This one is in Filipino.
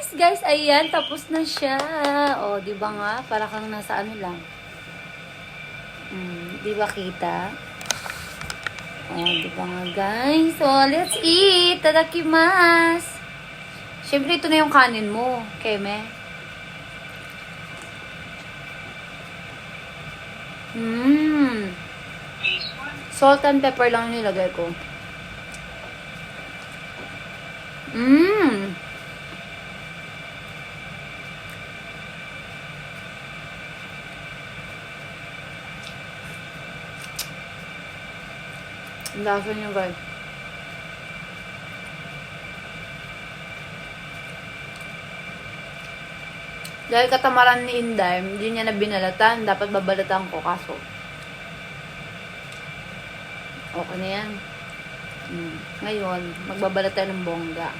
Guys, ayan, tapos na siya. O, di ba nga? Para kang nasa ano lang. Di ba kita? O, di ba nga, guys? So, let's eat! Tadakimasu! Siyempre, ito na yung kanin mo, Keme. Salt and pepper lang yung nilagay ko. Ang lasa niya, guys. Dahil katamaran ni Inday, hindi niya na binalatan. Dapat babalatan ko, kaso. Okay na yan. Ngayon, magbabalat tayo ng bongga.